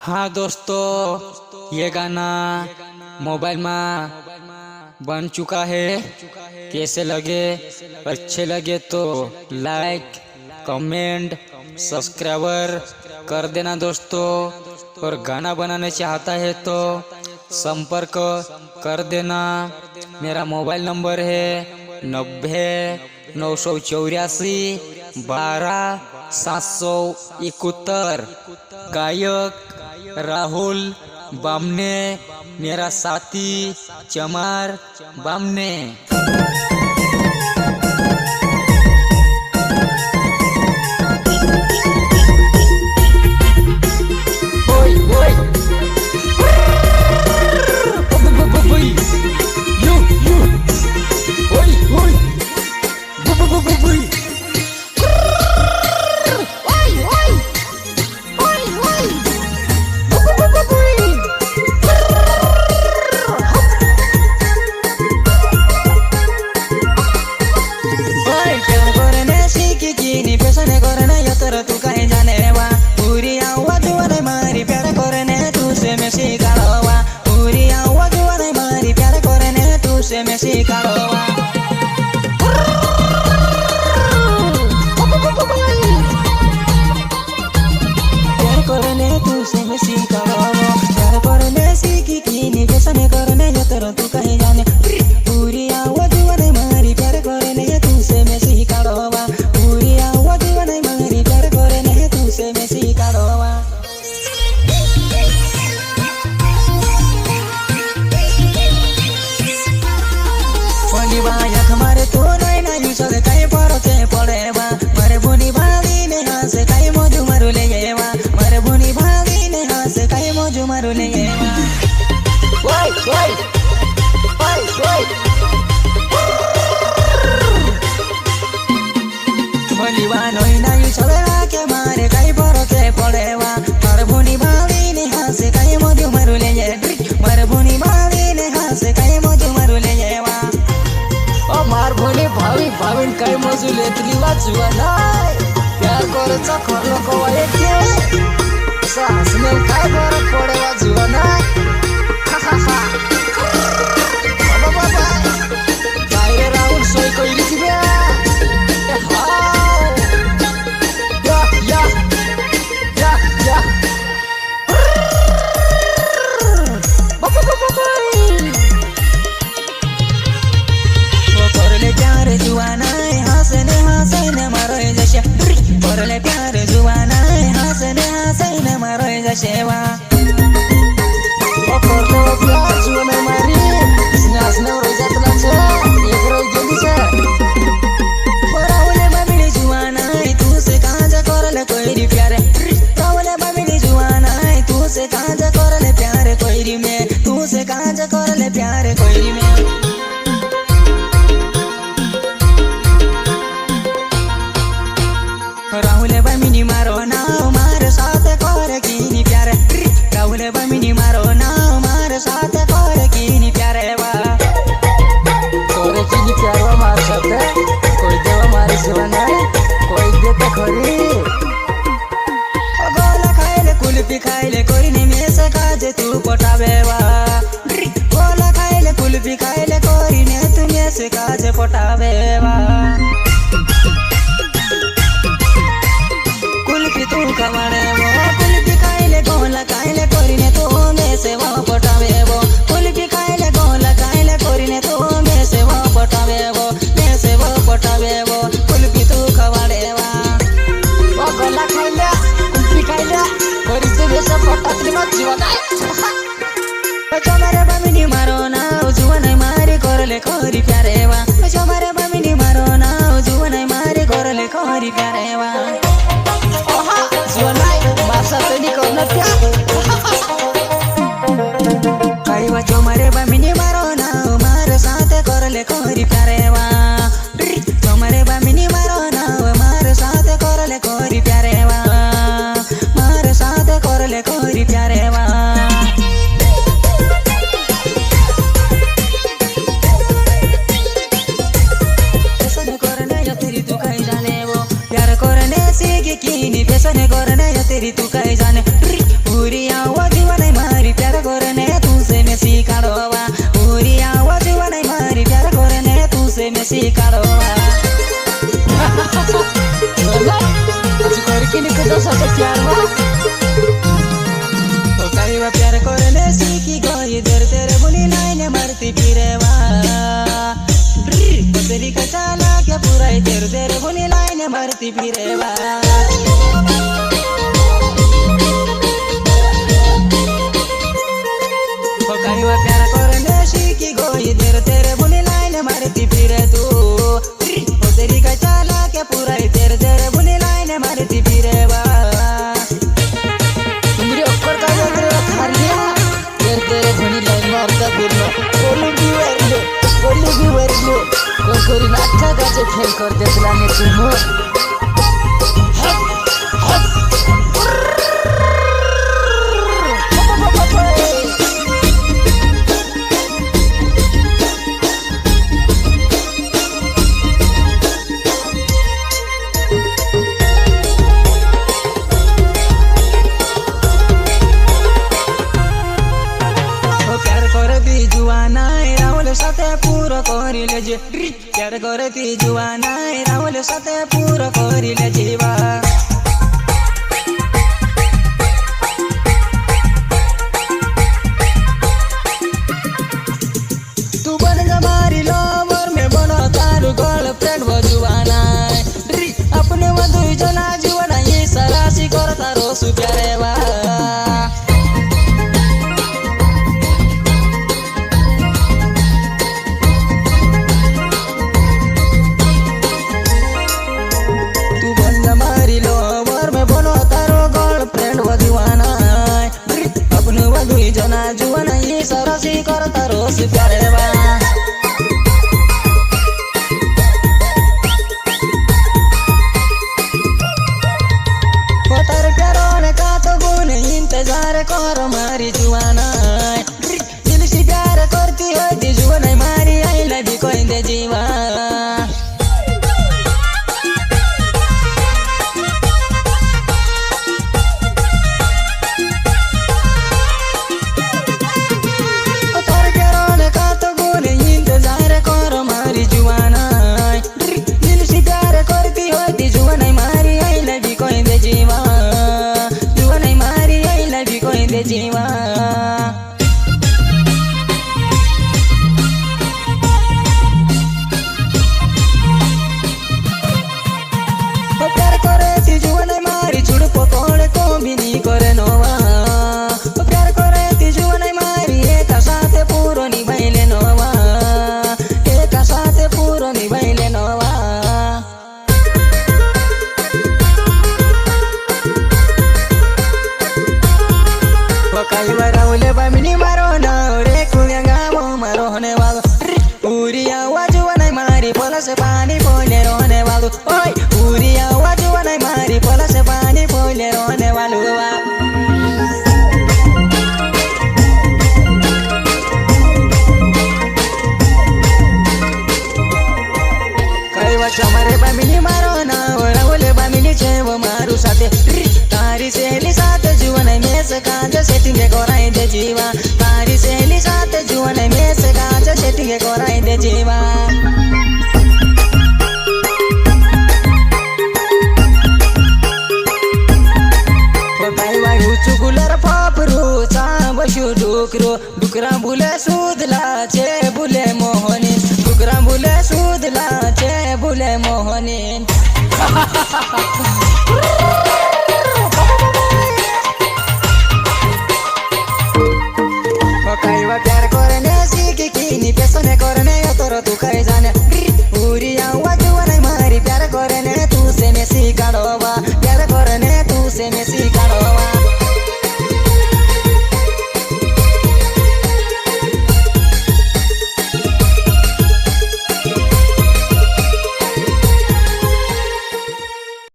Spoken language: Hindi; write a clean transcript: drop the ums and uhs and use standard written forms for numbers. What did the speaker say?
हाँ दोस्तों, ये गाना मोबाइल में बन चुका है। कैसे लगे? अच्छे लगे तो लाइक, कमेंट, सब्सक्राइबर कर देना दोस्तों। और गाना बनाने चाहता है तो संपर्क कर देना। मेरा मोबाइल नंबर है 90 984 12 771। गायक राहुल बामने, मेरा साथी चमार बामने। भाविन काय मजू लेतली वाचवा नाही प्यार कोरचा खरलो कोवा येते सासने काय बरं पडे वाचवा नाही बाबा बाबा काय रे राहुल सोय कइली की बे या या या या बाबा बाबा जुआना हंसने हंसने मारो जैसे करले प्यार जुआना हंसने हंसने मारो जैसे वा करले प्यार जुआना मारी स्नासने रोजा तलाचे एक रोज गेली से रावले बाबी जुआना तू से कांजा करले कोई प्यारे रावले बाबी जुआना तू से कांजा करले प्यारे कोई में तू से कांजा करले प्यारे कोई में राहुल बमिनी मारो नाव मारे साथ कर कीनी प्यारे राहुल बमिनी मारो नाव मारे साथ कर कीनी प्यारे वा तोरे कीनी प्यारो मार सकते कोई देवा मारी सेवा नहीं कोई देता खरी गोला खाइले कुल्फी खाइले कोई नहीं में से काजे तू पटावे वा गोला खाइले कुल्फी खाइले कोई ने तुम्हें से काजे पटावे वा तू कमाने वो कुल्फी खाइले गोला खाइले कोरिने तो में से वो पटावे वो कुल्फी खाइले गोला खाइले कोरिने तो में से वो पटावे वो में से वो पटावे वो कुल्फी तू खवाड़े वा वो गोला खाइले कुल्फी खाइले कोरी से में से पटातली मत जीवा गाय बच्चा मेरे बमिनी मारो ना जुआ नहीं मारे करले कोरी प्यारे वा बच्चा मेरे बमिनी मारो ना जुआ नहीं मारे करले कोरी प्यारे वा कई बच्चों मारे बमिनी मारो ना मारे साथ करले कोरी प्यारे वा तुम्हारे बमिनी मारो ना मारे साथ करले कोरी प्यारे वा मारे साथ करले कोरी प्यारे वा देसी कारोवा बोला आज करके निकल दो सब प्यार वा ओ काईवा प्यार करने सीखी गई देर तेरे बुनी लाइन मारती फिरेवा तेरी का चाला क्या पूरा तेरे तेरे बुनी लाइन मारती फिरेवा काईवा प्यार करने सीखी गई देर तेरे बुनी लाइन मारती फिरे तू ओ तेरी का चाला क्या पूरा तेरे तेरे बुनी लाइन मारती फिरे बा तुमरे ऊपर का जो तेरा थार लिया तेरे बुनी लाइन मारता फिरना कोली भी वरलो कोरी नाटका गाचे फेल कर दे प्लाने तुम साथे पूरा करिले जे प्यार करती जुआना राहुल साथे पूरा करिले जीवा तू बन जा मारी लवर में बना तारू गर्लफ्रेंड वो जुआना अपने वधु जना जीवना ये सरासी करता रोसु प्यारे वा जना जुआना ये सरसी करता रोस प्यारे बा पतर प्यारो ने का तो गुन इंतजार कर मारी जुआना दिल से प्यार करती होती जुआना मारी आई लगी कोई दे जीवा जीवा प्यार करे ती जुआना मारी छुड़पो कोणे को भी नहीं करे नोवा प्यार करे ती जुआना मारी एक साथे पूरो निभाइले नोवा एक साथे पूरो निभाइले नोवा काईवा राहुले बामिनी मारो ना रे कुलिया गामो मारो होने वालो पूरी आवाज वनाई मारी पोला से पानी पोले रोने वालो ओए पूरी आवाज वनाई मारी पोला से पानी पोले रोने वालो काईवा चमारे बामिनी मारो ना राहुले बामिनी छेव मारू साथे तारी सहेली साथ जुआना में से कांच सेटिंग कोराई दे जीवा तारी सहेली साथ जुआना में से कांच सेटिंग कोराई दे जीवा काईवा हुचु गुलर पापरू चा बशु डुकरो डुकरा बुले सुदला चे बुले मोहनी डुकरा बुले सुदला चे बुले मोहनी काईवा प्यार करने सीखी किनी पेसने करने तोर तू